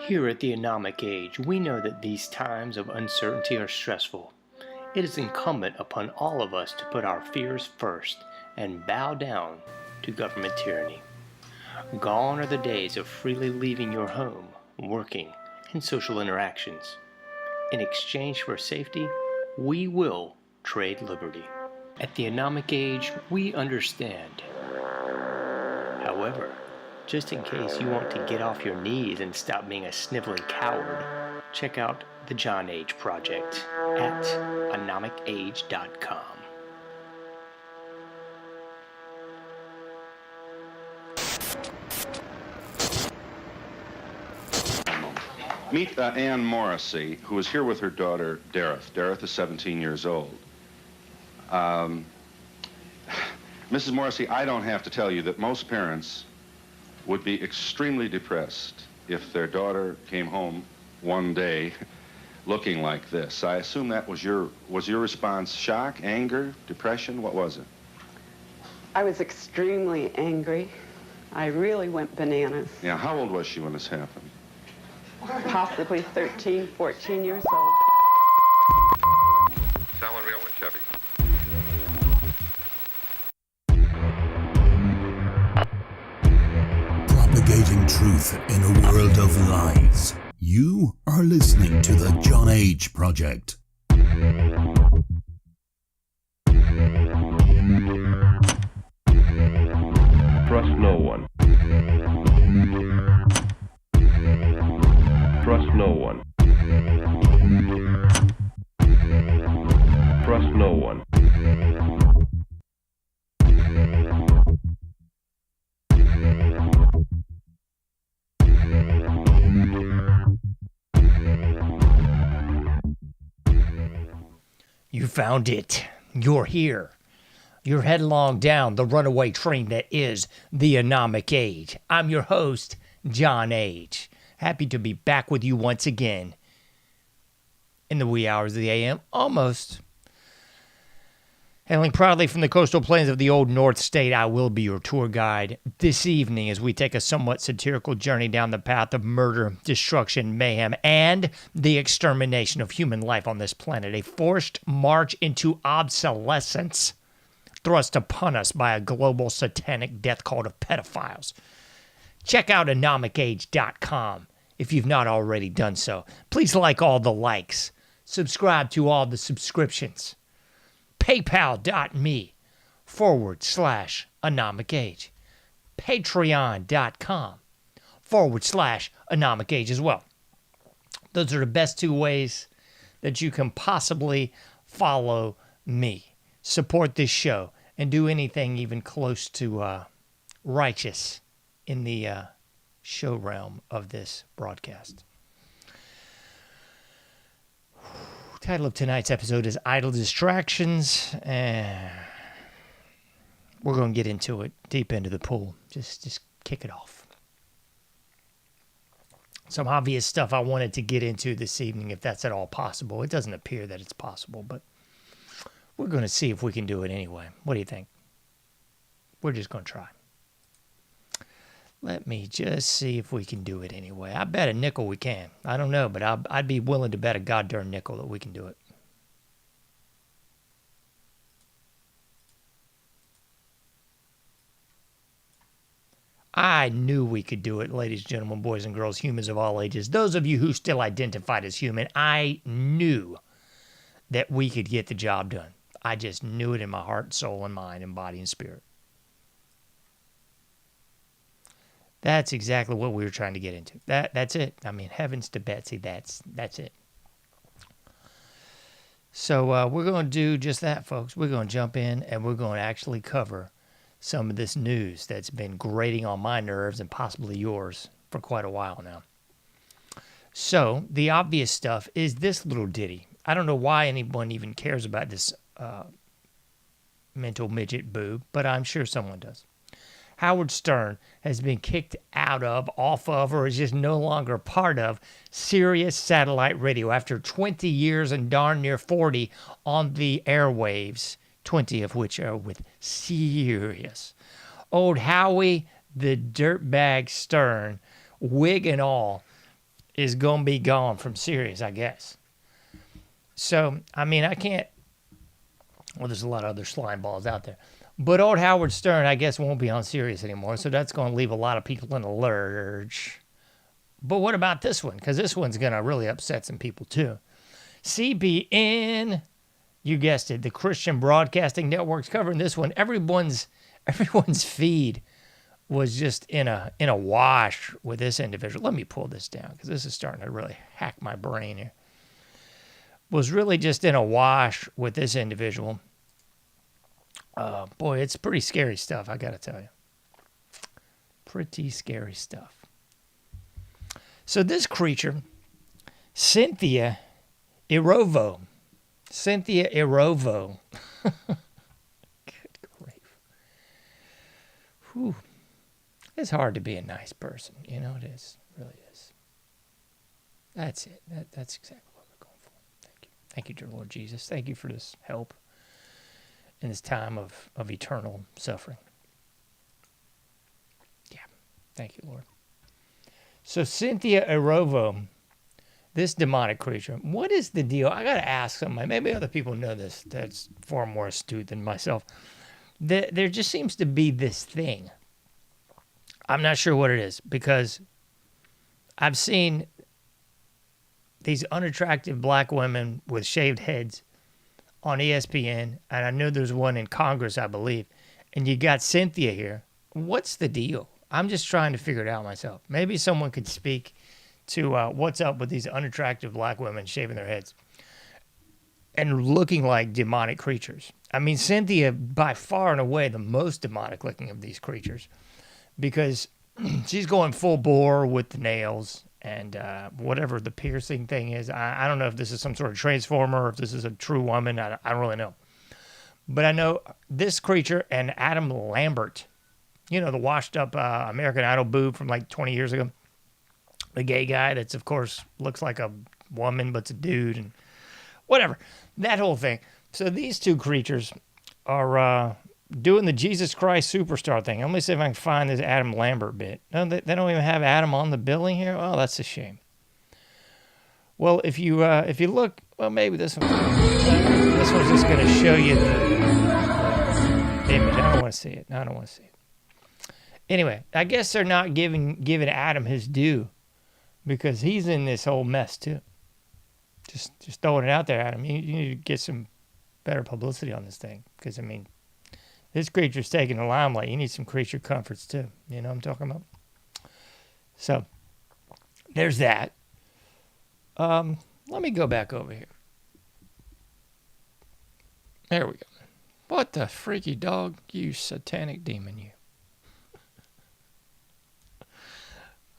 Here at the AnomicAge, we know that these times of uncertainty are stressful. It is incumbent upon all of us to put our fears first and bow down to government tyranny. Gone are the days of freely leaving your home, working, and social interactions. In exchange for safety, we will trade liberty. At the AnomicAge, we understand. However, just in case you want to get off your knees and stop being a sniveling coward, check out the JohnAge project at AnomicAge.com. Meet Ann Morrissey, who is here with her daughter, Dareth. Dareth is 17 years old. Mrs. Morrissey, I don't have to tell you that most parents would be extremely depressed if their daughter came home one day looking like this. I assume that was your response shock, anger, depression? What was it? I was extremely angry. I really went bananas. Yeah, how old was she when this happened? Possibly 13, 14 years old. Salmon Reel and Chevy. Propagating truth in a world of lies. You are listening to the JohnAge Project. Trust no one. Trust no one. Trust no one. You found it. You're here. You're headlong down the runaway train that is the AnomicAge. I'm your host, JohnAge. Happy to be back with you once again in the wee hours of the AM, almost. Hailing proudly from the coastal plains of the old North State, I will be your tour guide this evening as we take a somewhat satirical journey down the path of murder, destruction, mayhem, and the extermination of human life on this planet. A forced march into obsolescence thrust upon us by a global satanic death cult of pedophiles. Check out AnomicAge.com if you've not already done so. Please like all the likes. Subscribe to all the subscriptions. PayPal.me/AnomicAge. Patreon.com/AnomicAge as well. Those are the best two ways that you can possibly follow me, support this show, and do anything even close to righteous in the show realm of this broadcast. Title of tonight's episode is Idle Distractions, and we're going to get into it, deep into the pool. Just kick it off. Some obvious stuff I wanted to get into this evening, if that's at all possible. It doesn't appear that it's possible, but we're going to see if we can do it anyway. What do you think? We're just going to try. Let me just see if we can do it anyway. I bet a nickel we can. I don't know, but I'd be willing to bet a goddamn nickel that we can do it. I knew we could do it, ladies and gentlemen, boys and girls, humans of all ages. Those of you who still identified as human, I knew that we could get the job done. I just knew it in my heart, soul, and mind, and body and spirit. That's exactly what we were trying to get into. That's it. I mean, heavens to Betsy, that's it. So we're going to do just that, folks. We're going to jump in and we're going to actually cover some of this news that's been grating on my nerves and possibly yours for quite a while now. So the obvious stuff is this little ditty. I don't know why anyone even cares about this mental midget boob, but I'm sure someone does. Howard Stern has been kicked out of, off of, or is just no longer part of Sirius satellite radio after 20 years and darn near 40 on the airwaves, 20 of which are with Sirius. Old Howie the dirtbag Stern, wig and all, is going to be gone from Sirius, I guess. So, I mean, I can't... Well, there's a lot of other slime balls out there. But old Howard Stern, I guess, won't be on Sirius anymore, so that's going to leave a lot of people in a lurch. But what about this one? Because this one's going to really upset some people, too. CBN, you guessed it, the Christian Broadcasting Network's covering this one. Everyone's feed was just in a wash with this individual. Let me pull this down, because this is starting to really hack my brain here. Was really just in a wash with this individual. Boy, it's pretty scary stuff, I got to tell you. Pretty scary stuff. So this creature, Cynthia Erovo. Cynthia Erovo. Good grief. Whew. It's hard to be a nice person. You know, it is. It really is. That's it. That's exactly what we're going for. Thank you. Thank you, dear Lord Jesus. Thank you for this help in this time of eternal suffering. Yeah. Thank you, Lord. So Cynthia Erovo, this demonic creature, what is the deal? I got to ask somebody. Maybe other people know this. That's far more astute than myself. There just seems to be this thing. I'm not sure what it is, because I've seen these unattractive black women with shaved heads on ESPN, and I know there's one in Congress, I believe, and you got Cynthia here. What's the deal? I'm just trying to figure it out myself. Maybe someone could speak to what's up with these unattractive black women shaving their heads and looking like demonic creatures. I mean, Cynthia, by far and away, the most demonic looking of these creatures, because she's going full bore with the nails and whatever the piercing thing is. I don't know if this is some sort of transformer or if this is a true woman. I don't really know. But I know this creature and Adam Lambert, you know, the washed up American Idol boob from like 20 years ago. The gay guy that's, of course, looks like a woman, but it's a dude and whatever. That whole thing. So these two creatures are doing the Jesus Christ Superstar thing. Let me see if I can find this Adam Lambert bit. No, they don't even have Adam on the billing here. Oh, that's a shame. Well, if you look, well, maybe this one's just going to show you the image. I don't want to see it. I don't want to see it. Anyway, I guess they're not giving Adam his due, because he's in this whole mess too. Just throwing it out there, Adam. You need to get some better publicity on this thing, because I mean, this creature's taking the limelight. You need some creature comforts too. You know what I'm talking about? So there's that. Let me go back over here. There we go. What the freaky dog, you satanic demon, you.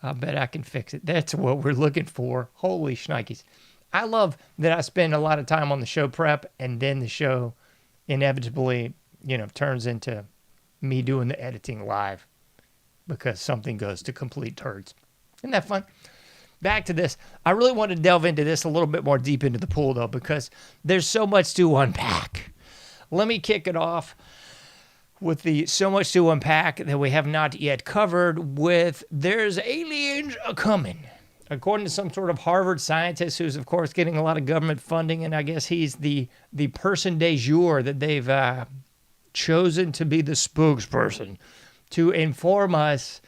I bet I can fix it. That's what we're looking for. Holy shnikes. I love that I spend a lot of time on the show prep, and then the show inevitably, you know, turns into me doing the editing live because something goes to complete turds. Isn't that fun? Back to this. I really want to delve into this a little bit more deep into the pool, though, because there's so much to unpack. Let me kick it off with the so much to unpack that we have not yet covered with there's aliens a-coming. According to some sort of Harvard scientist who's, of course, getting a lot of government funding, and I guess he's the person de jour that they've chosen to be the spokesperson to inform us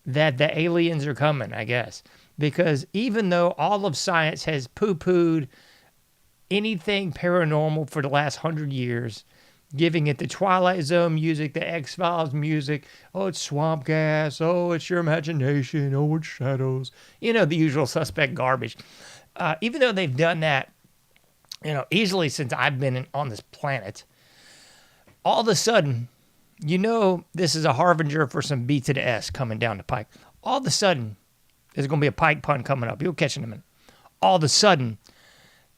that the aliens are coming, I guess. Because even though all of science has poo-pooed anything paranormal for the last 100 years, giving it the Twilight Zone music, the X-Files music, oh, it's swamp gas, oh, it's your imagination, oh, it's shadows, you know, the usual suspect garbage. Even though they've done that, you know, easily since I've been on this planet, all of a sudden, you know, this is a harbinger for some B to the S coming down the pike. All of a sudden, there's going to be a pike pun coming up. You'll catch it in a minute. All of a sudden,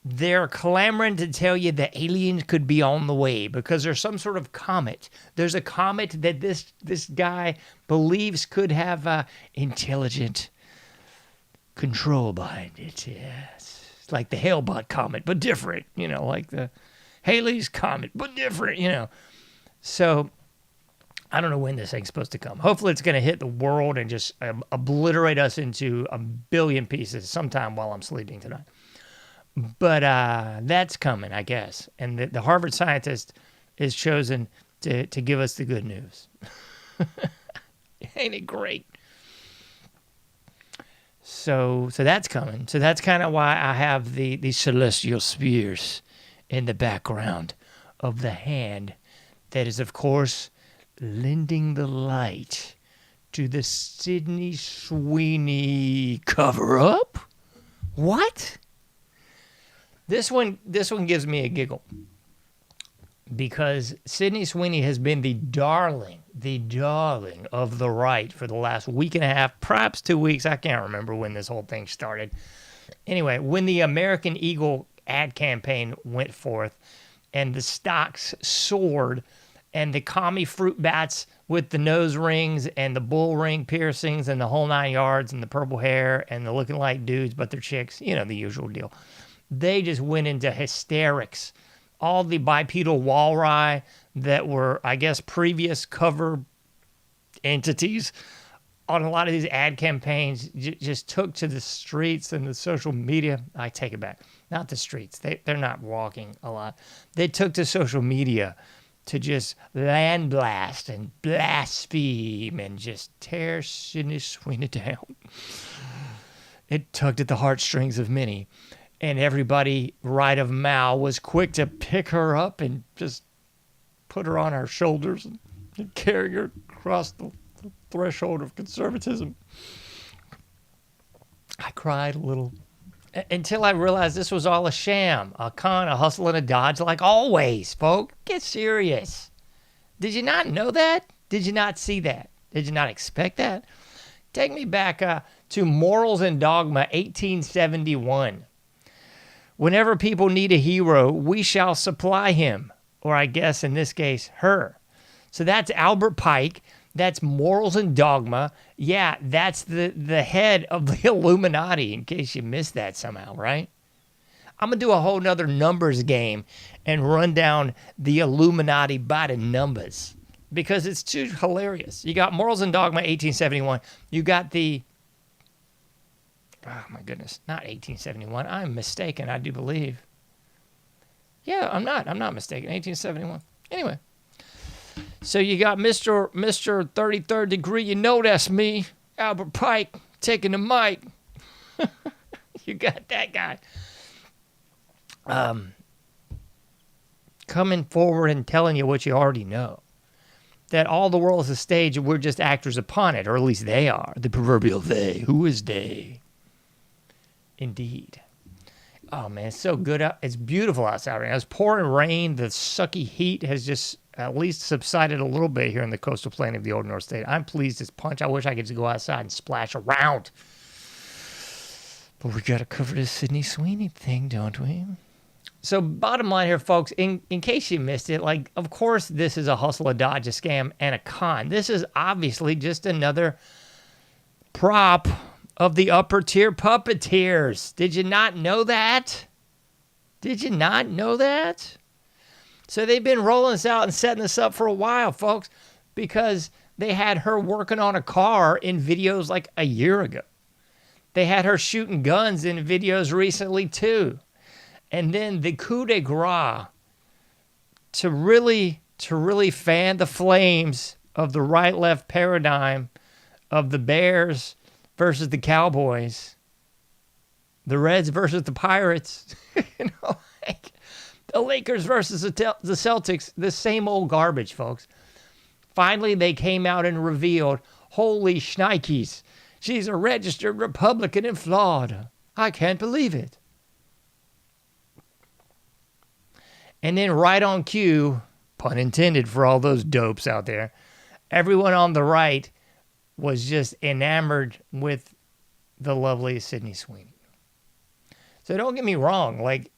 they're clamoring to tell you that aliens could be on the way because there's some sort of comet. There's a comet that this guy believes could have intelligent control behind it. Yes. It's like the Hale-Bopp comet, but different. You know, like the Halley's comet, but different, you know. So I don't know when this thing's supposed to come. Hopefully it's going to hit the world and just obliterate us into a billion pieces sometime while I'm sleeping tonight. But that's coming, I guess. And the Harvard scientist is chosen to give us the good news. Ain't it great? So that's coming. So that's kind of why I have the celestial spheres in the background of the hand that is, of course, lending the light to the Sydney Sweeney cover-up? What? This one gives me a giggle because Sydney Sweeney has been the darling of the right for the last week and a half, perhaps 2 weeks. I can't remember when this whole thing started. Anyway, when the American Eagle ad campaign went forth and the stocks soared and the commie fruit bats with the nose rings and the bull ring piercings and the whole 9 yards and the purple hair and the looking like dudes but they're chicks, you know, the usual deal. They just went into hysterics. All the bipedal walrus that were, I guess, previous cover entities on a lot of these ad campaigns just took to the streets and the social media. I take it back. Not the streets. They're not walking a lot. They took to social media to just land blast and blaspheme and just tear Sydney Sweeney down. It tugged at the heartstrings of many. And everybody right of Mao was quick to pick her up and just put her on our shoulders and carry her across the threshold of conservatism. I cried a little until I realized this was all a sham, a con, a hustle, and a dodge, like always, folks. Get serious. Did you not know that? Did you not see that? Did you not expect that? Take me back to Morals and Dogma, 1871. Whenever people need a hero, we shall supply him, or I guess in this case, her. So that's Albert Pike. That's Morals and Dogma. Yeah, that's the head of the Illuminati, in case you missed that somehow, right? I'm going to do a whole nother numbers game and run down the Illuminati by the numbers because it's too hilarious. You got Morals and Dogma, 1871. You got the... Oh, my goodness. Not 1871. I'm mistaken, I do believe. Yeah, I'm not mistaken. 1871. Anyway. So you got Mr. 33rd degree. You know that's me. Albert Pike taking the mic. You got that guy. Coming forward and telling you what you already know. That all the world is a stage and we're just actors upon it. Or at least they are. The proverbial they. Who is they? Indeed. Oh, man, it's so good. It's beautiful outside right now. It's pouring rain. The sucky heat has just at least subsided a little bit here in the coastal plain of the Old North State. I'm pleased as punch. I wish I could just go outside and splash around. But we got to cover this Sydney Sweeney thing, don't we? So bottom line here, folks, in case you missed it, like, of course, this is a hustle, a dodge, a scam, and a con. This is obviously just another prop of the upper tier puppeteers. Did you not know that? Did you not know that? So they've been rolling this out and setting this up for a while, folks, because they had her working on a car in videos like a year ago. They had her shooting guns in videos recently, too. And then the coup de grace to really fan the flames of the right-left paradigm of the Bears versus the Cowboys, the Reds versus the Pirates, like the Lakers versus the Celtics, the same old garbage, folks. Finally, they came out and revealed, holy shnikes, she's a registered Republican in Florida. I can't believe it. And then right on cue, pun intended for all those dopes out there, everyone on the right was just enamored with the lovely Sydney Sweeney. So don't get me wrong, like,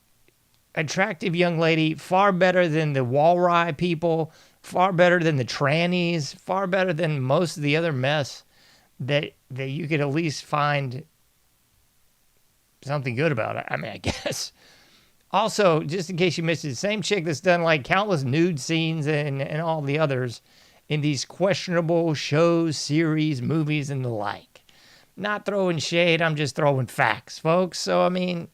attractive young lady, far better than the walrus people, far better than the trannies, far better than most of the other mess that you could at least find something good about it. I mean, I guess. Also, just in case you missed it, the same chick that's done like countless nude scenes and all the others in these questionable shows, series, movies, and the like. Not throwing shade, I'm just throwing facts, folks. So, I mean,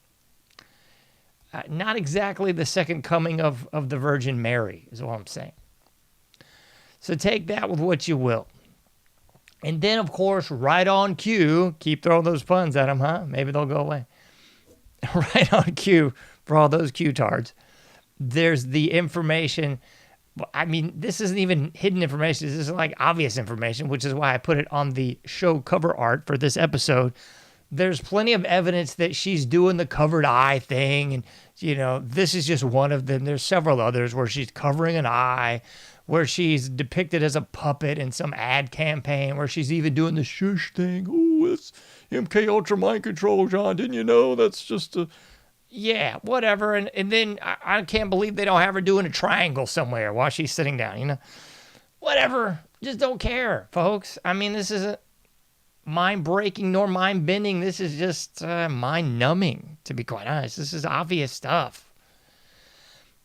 not exactly the second coming of the Virgin Mary is what I'm saying. So take that with what you will. And then, of course, right on cue, keep throwing those puns at them, huh? Maybe they'll go away. Right on cue for all those Q-tards, there's the information. I mean, this isn't even hidden information. This is like obvious information, which is why I put it on the show cover art for this episode. There's plenty of evidence that she's doing the covered eye thing. And, you know, this is just one of them. There's several others where she's covering an eye, where she's depicted as a puppet in some ad campaign, where she's even doing the shush thing. Oh, it's MK Ultra mind control, John. Didn't you know? That's just a... Yeah, whatever. And then I can't believe they don't have her doing a triangle somewhere while she's sitting down, you know? Whatever. Just don't care, folks. I mean, this isn't mind-breaking nor mind-bending. This is just mind-numbing, to be quite honest. This is obvious stuff.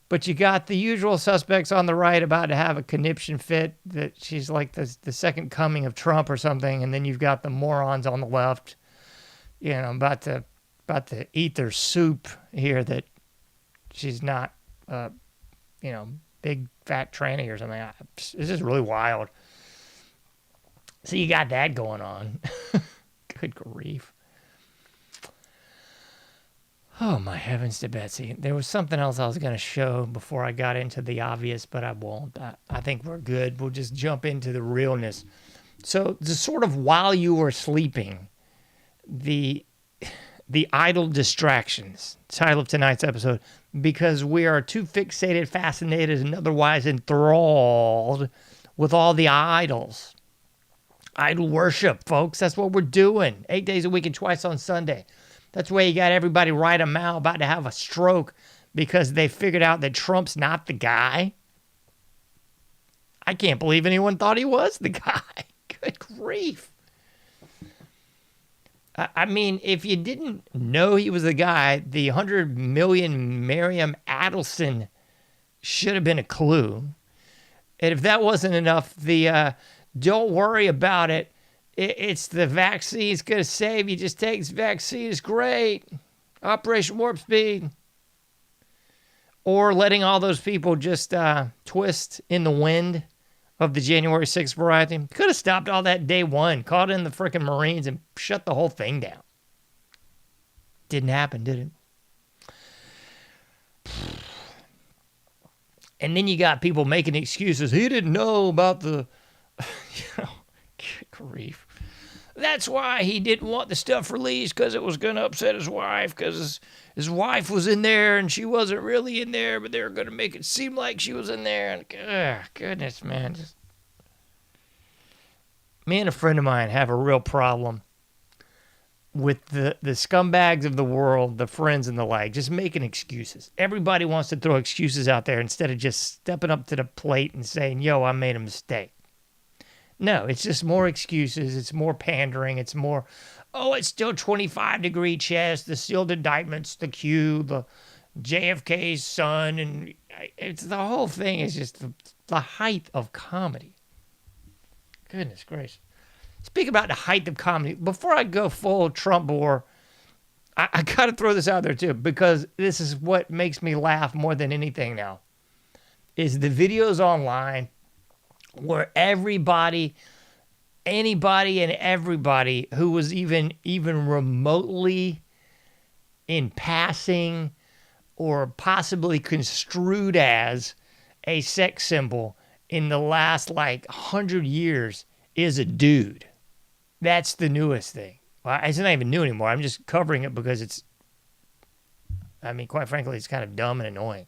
But you got the usual suspects on the right about to have a conniption fit that she's like the second coming of Trump or something, and then you've got the morons on the left, you know, about to eat their soup here that she's not, you know, big fat tranny or something. This is really wild. So you got that going on. Good grief. Oh, my heavens to Betsy. There was something else I was going to show before I got into the obvious, but I won't. I think we're good. We'll just jump into the realness. So, just sort of while you were sleeping, the idle distractions, title of tonight's episode, because we are too fixated, fascinated, and otherwise enthralled with all the idols. Idol worship, folks. That's what we're doing. 8 days a week and twice on Sunday. That's why you got everybody right a mile about to have a stroke because they figured out that Trump's not the guy. I can't believe anyone thought he was the guy. Good grief. I mean, if you didn't know he was the guy, the 100 million Miriam Adelson should have been a clue. And if that wasn't enough, the don't worry about it. It's the vaccine's going to save you. Just take this vaccine. It's great. Operation Warp Speed. Or letting all those people just twist in the wind of the January 6th variety. Could have stopped all that day one. Called in the freaking Marines and shut the whole thing down. Didn't happen, did it? And then you got people making excuses. He didn't know about the... You know, good grief. That's why he didn't want the stuff released, because it was going to upset his wife, because his wife was in there and she wasn't really in there, but they were going to make it seem like she was in there. And goodness, man. Me and a friend of mine have a real problem with the scumbags of the world, the friends and the like, just making excuses. Everybody wants to throw excuses out there instead of just stepping up to the plate and saying, yo, I made a mistake. No, it's just more excuses. It's more pandering. It's more, oh, it's still 25-degree chest, the sealed indictments, the Q, the JFK's son, and it's the whole thing is just the height of comedy. Goodness gracious. Speak about the height of comedy. Before I go full Trump bore, I got to throw this out there too, because this is what makes me laugh more than anything now, is the videos online where anybody and everybody who was even remotely in passing or possibly construed as a sex symbol in the last 100 years is a dude. That's the newest thing. Well, it's not even new anymore. I'm just covering it because it's, I mean, quite frankly, it's kind of dumb and annoying.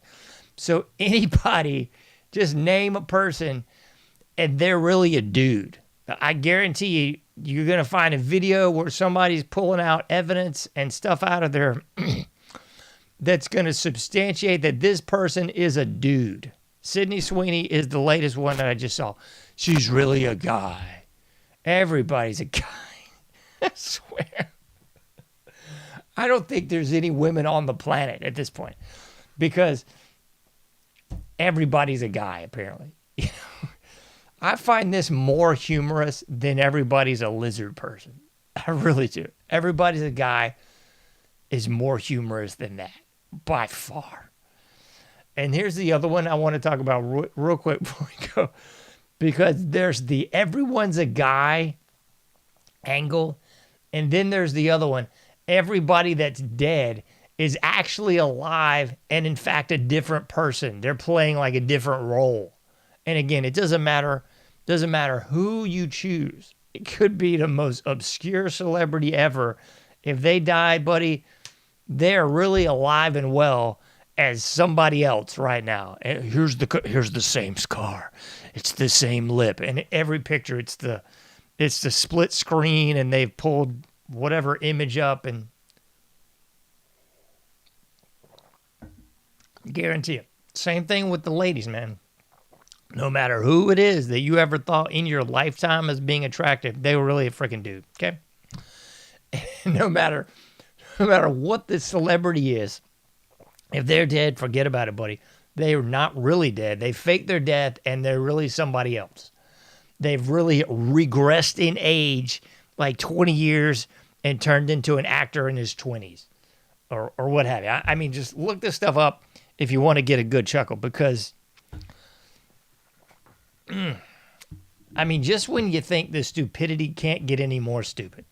So anybody, just name a person and they're really a dude. I guarantee you're going to find a video where somebody's pulling out evidence and stuff out of there that's going to substantiate that this person is a dude. Sydney Sweeney is the latest one that I just saw. She's really a guy. Everybody's a guy. I swear. I don't think there's any women on the planet at this point because everybody's a guy, apparently. I find this more humorous than everybody's a lizard person. I really do. Everybody's a guy is more humorous than that, by far. And here's the other one I want to talk about real quick before we go. Because there's the everyone's a guy angle, and then there's the other one. Everybody that's dead is actually alive and, in fact, a different person. They're playing like a different role. And again, it doesn't matter who you choose. It could be the most obscure celebrity ever. If they die, buddy, they're really alive and well as somebody else right now. And here's the same scar. It's the same lip. And every picture, it's the split screen, and they've pulled whatever image up, and guarantee it. Same thing with the ladies, man. No matter who it is that you ever thought in your lifetime as being attractive, they were really a freaking dude, okay? No matter what the celebrity is, if they're dead, forget about it, buddy. They are not really dead. They faked their death, and they're really somebody else. They've really regressed in age like 20 years and turned into an actor in his 20s or what have you. I mean, just look this stuff up if you want to get a good chuckle, because I mean, just when you think the stupidity can't get any more stupid.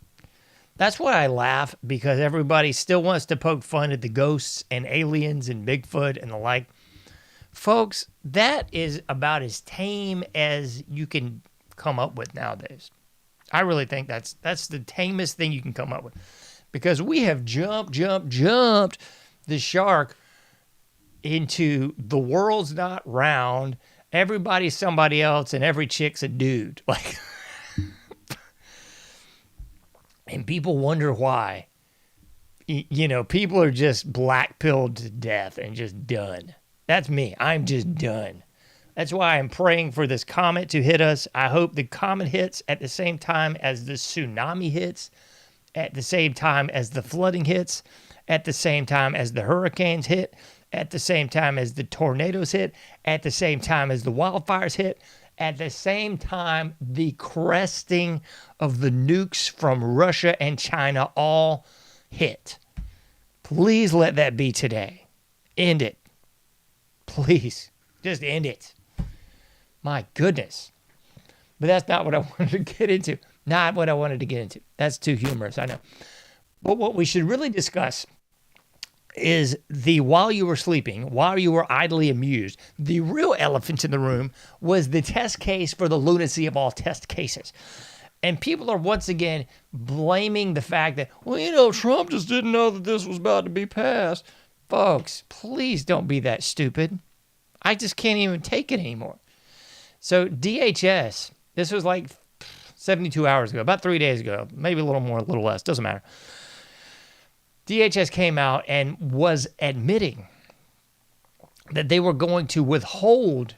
That's why I laugh, because everybody still wants to poke fun at the ghosts and aliens and Bigfoot and the like. Folks, that is about as tame as you can come up with nowadays. I really think that's the tamest thing you can come up with, because we have jumped the shark into the world's not round, everybody's somebody else, and every chick's a dude. Like, and people wonder why. You know, people are just black-pilled to death and just done. That's me. I'm just done. That's why I'm praying for this comet to hit us. I hope the comet hits at the same time as the tsunami hits, at the same time as the flooding hits, at the same time as the hurricanes hit, at the same time as the tornadoes hit, at the same time as the wildfires hit, at the same time the cresting of the nukes from Russia and China all hit. Please let that be today. End it. Please. Just end it. My goodness. But that's not what I wanted to get into. Not what I wanted to get into. That's too humorous, I know. But what we should really discuss is while you were sleeping, while you were idly amused, the real elephant in the room was the test case for the lunacy of all test cases. And people are once again blaming the fact that, well, you know, Trump just didn't know that this was about to be passed. Folks, please don't be that stupid. I just can't even take it anymore. So DHS, this was like 72 hours ago, about 3 days ago, maybe a little more, a little less, doesn't matter. DHS came out and was admitting that they were going to withhold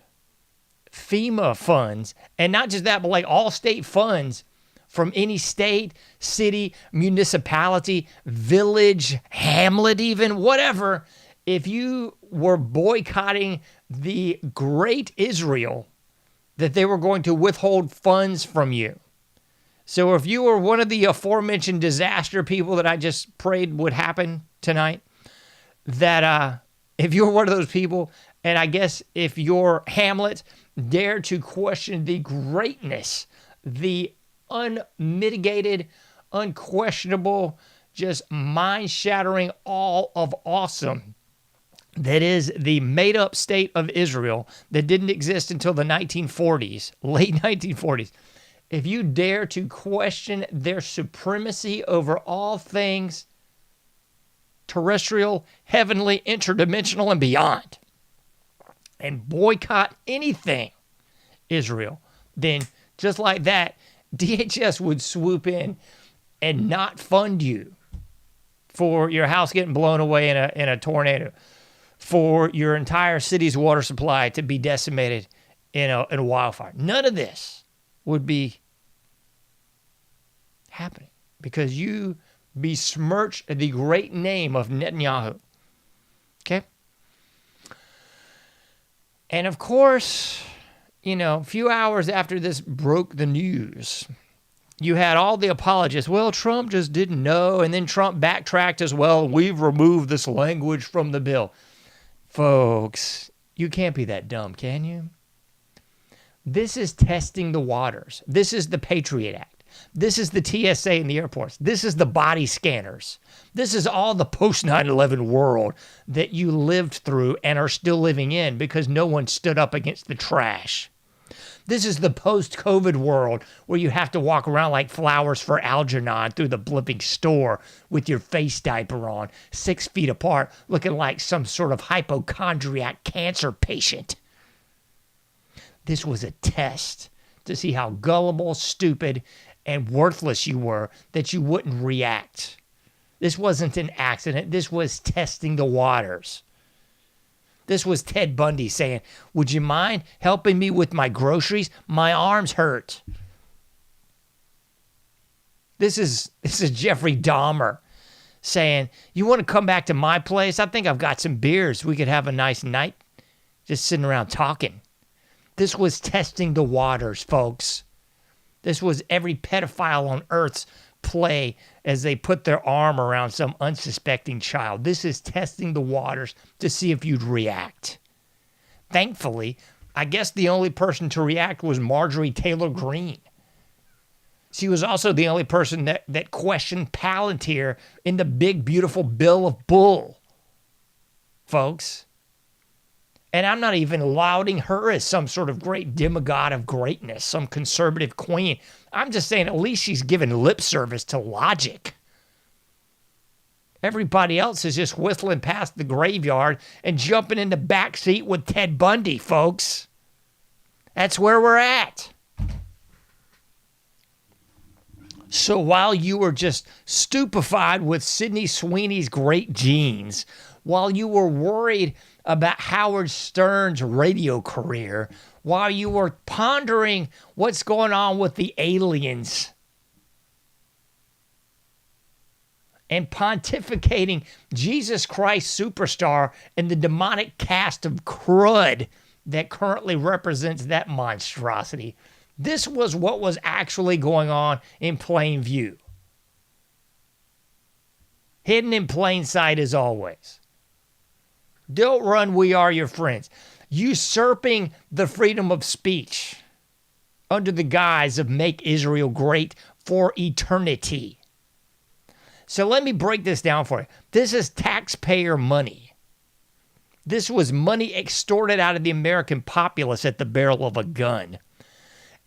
FEMA funds, and not just that, but like all state funds from any state, city, municipality, village, hamlet even, whatever, if you were boycotting the great Israel, that they were going to withhold funds from you. So if you were one of the aforementioned disaster people that I just prayed would happen tonight, that if you were one of those people, and I guess if your hamlet dared to question the greatness, the unmitigated, unquestionable, just mind-shattering all of awesome that is the made-up state of Israel that didn't exist until the 1940s, late 1940s. If you dare to question their supremacy over all things terrestrial, heavenly, interdimensional, and beyond, and boycott anything Israel, then just like that, DHS would swoop in and not fund you for your house getting blown away in a tornado, for your entire city's water supply to be decimated in a wildfire. None of this would be happening because you besmirch the great name of Netanyahu. Okay? And of course, a few hours after this broke the news, you had all the apologists. Well, Trump just didn't know. And then Trump backtracked as well. We've removed this language from the bill. Folks, you can't be that dumb, can you? This is testing the waters. This is the Patriot Act. This is the TSA in the airports. This is the body scanners. This is all the post 9/11 world that you lived through and are still living in because no one stood up against the trash. This is the post-COVID world where you have to walk around like flowers for Algernon through the blipping store with your face diaper on, 6 feet apart, looking like some sort of hypochondriac cancer patient. This was a test to see how gullible, stupid, and worthless you were that you wouldn't react. This wasn't an accident. This was testing the waters. This was Ted Bundy saying, would you mind helping me with my groceries? My arms hurt. This is Jeffrey Dahmer saying, you want to come back to my place? I think I've got some beers. We could have a nice night just sitting around talking. This was testing the waters, folks. This was every pedophile on earth's play as they put their arm around some unsuspecting child. This is testing the waters to see if you'd react. Thankfully, I guess the only person to react was Marjorie Taylor Greene. She was also the only person that questioned Palantir in the big, beautiful bill of bull, folks. And I'm not even lauding her as some sort of great demigod of greatness, some conservative queen. I'm just saying at least she's given lip service to logic. Everybody else is just whistling past the graveyard and jumping in the back seat with Ted Bundy, folks. That's where we're at. So while you were just stupefied with Sydney Sweeney's great genes, while you were worried about Howard Stern's radio career, while you were pondering what's going on with the aliens and pontificating Jesus Christ Superstar and the demonic cast of crud that currently represents that monstrosity. This was what was actually going on in plain view. Hidden in plain sight as always. Don't run, we are your friends. Usurping the freedom of speech under the guise of make Israel great for eternity. So let me break this down for you. This is taxpayer money. This was money extorted out of the American populace at the barrel of a gun.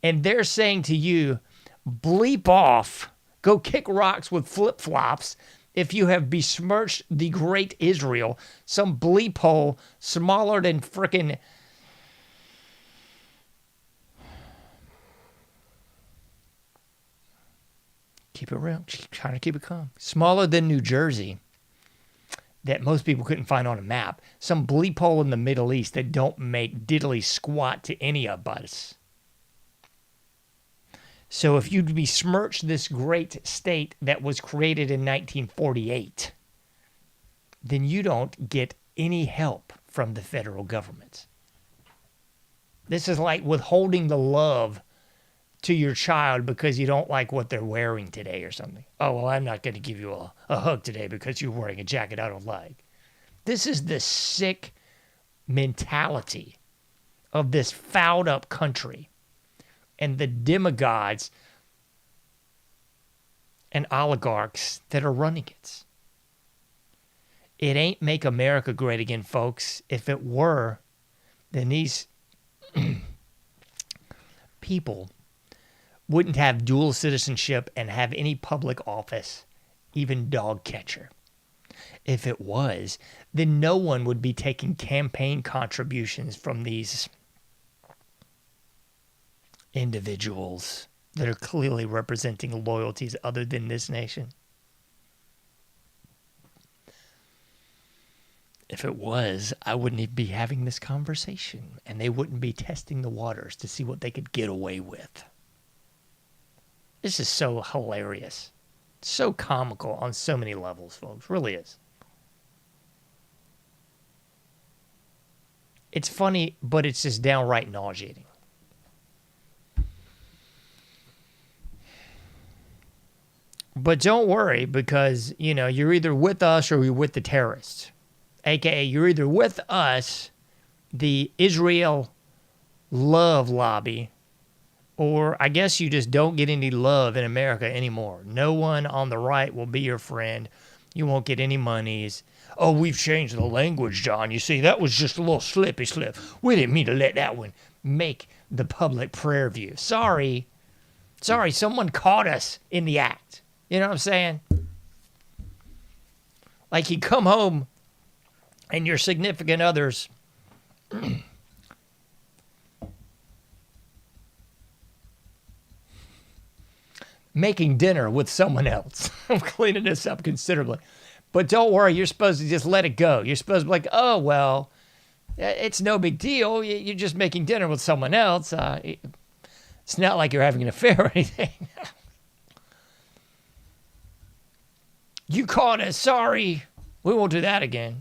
And they're saying to you, bleep off, go kick rocks with flip-flops if you have besmirched the great Israel, some bleep hole smaller than frickin' keep it real, trying to keep it calm. Smaller than New Jersey that most people couldn't find on a map. Some bleep hole in the Middle East that don't make diddly squat to any of us. So if you besmirch this great state that was created in 1948, then you don't get any help from the federal government. This is like withholding the love to your child because you don't like what they're wearing today or something. Oh, well, I'm not going to give you a hug today because you're wearing a jacket I don't like. This is the sick mentality of this fouled up country and the demigods and oligarchs that are running it. It ain't make America great again, folks. If it were, then these people wouldn't have dual citizenship and have any public office, even dog catcher. If it was, then no one would be taking campaign contributions from these individuals that are clearly representing loyalties other than this nation. If it was, I wouldn't even be having this conversation, and they wouldn't be testing the waters to see what they could get away with. This is so hilarious. So comical on so many levels, folks. Really is. It's funny, but it's just downright nauseating. But don't worry, because, you're either with us or you're with the terrorists. AKA, you're either with us, the Israel love lobby, or I guess you just don't get any love in America anymore. No one on the right will be your friend. You won't get any monies. Oh, we've changed the language, John. You see, that was just a little slippy slip. We didn't mean to let that one make the public prayer view. Sorry, someone caught us in the act. You know what I'm saying? Like you come home and your significant others making dinner with someone else. I'm cleaning this up considerably. But don't worry, you're supposed to just let it go. You're supposed to be like, oh, well, it's no big deal. You're just making dinner with someone else. It's not like you're having an affair or anything. You caught us. Sorry. We won't do that again.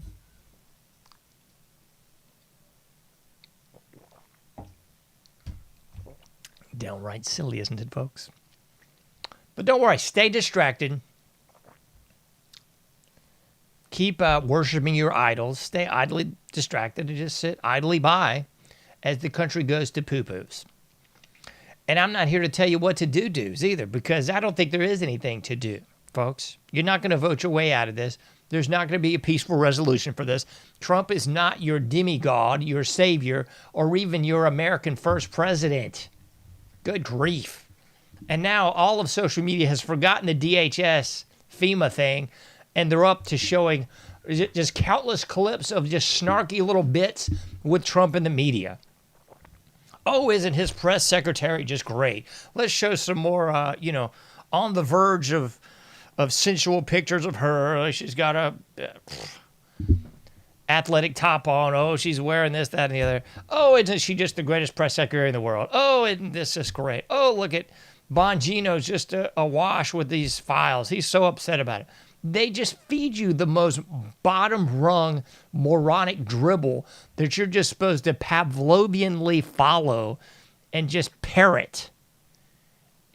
Downright silly, isn't it, folks? But don't worry. Stay distracted. Keep worshiping your idols. Stay idly distracted and just sit idly by as the country goes to poo-poos. And I'm not here to tell you what to do-dos either, because I don't think there is anything to do, folks. You're not going to vote your way out of this. There's not going to be a peaceful resolution for this. Trump is not your demigod, your savior, or even your American first president. Good grief. And now all of social media has forgotten the DHS FEMA thing, and they're up to showing just countless clips of just snarky little bits with Trump in the media. Oh, isn't his press secretary just great? Let's show some more, on the verge of sensual pictures of her. She's got a athletic top on. Oh, she's wearing this, that, and the other. Oh, isn't she just the greatest press secretary in the world? Oh, isn't this just great? Oh, look at Bongino's just awash with these files. He's so upset about it. They just feed you the most bottom-rung moronic dribble that you're just supposed to Pavlovianly follow and just parrot.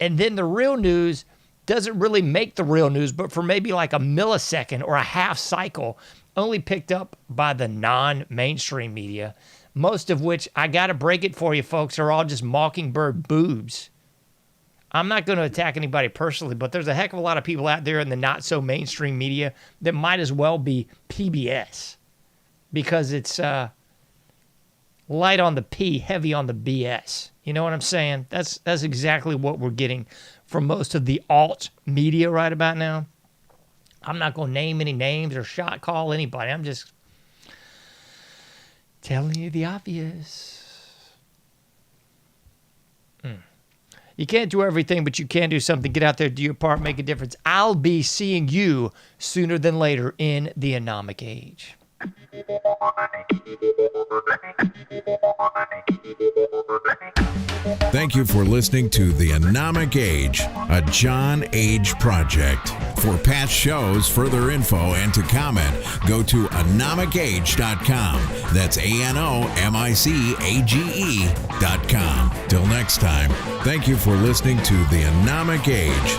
And then the real news doesn't really make the real news, but for maybe like a millisecond or a half cycle, only picked up by the non-mainstream media, most of which, I got to break it for you folks, are all just mockingbird boobs. I'm not going to attack anybody personally, but there's a heck of a lot of people out there in the not-so-mainstream media that might as well be PBS, because it's light on the P, heavy on the BS. You know what I'm saying? That's exactly what we're getting from most of the alt media right about now. I'm not going to name any names or shot call anybody. I'm just telling you the obvious. You can't do everything, but you can do something. Get out there, do your part, make a difference. I'll be seeing you sooner than later in the AnomicAge. Thank you for listening to the AnomicAge, a JohnAge project. For past shows, further info, and to comment, go to AnomicAge.com. That's AnomicAge.com. Till next time, thank you for listening to the AnomicAge.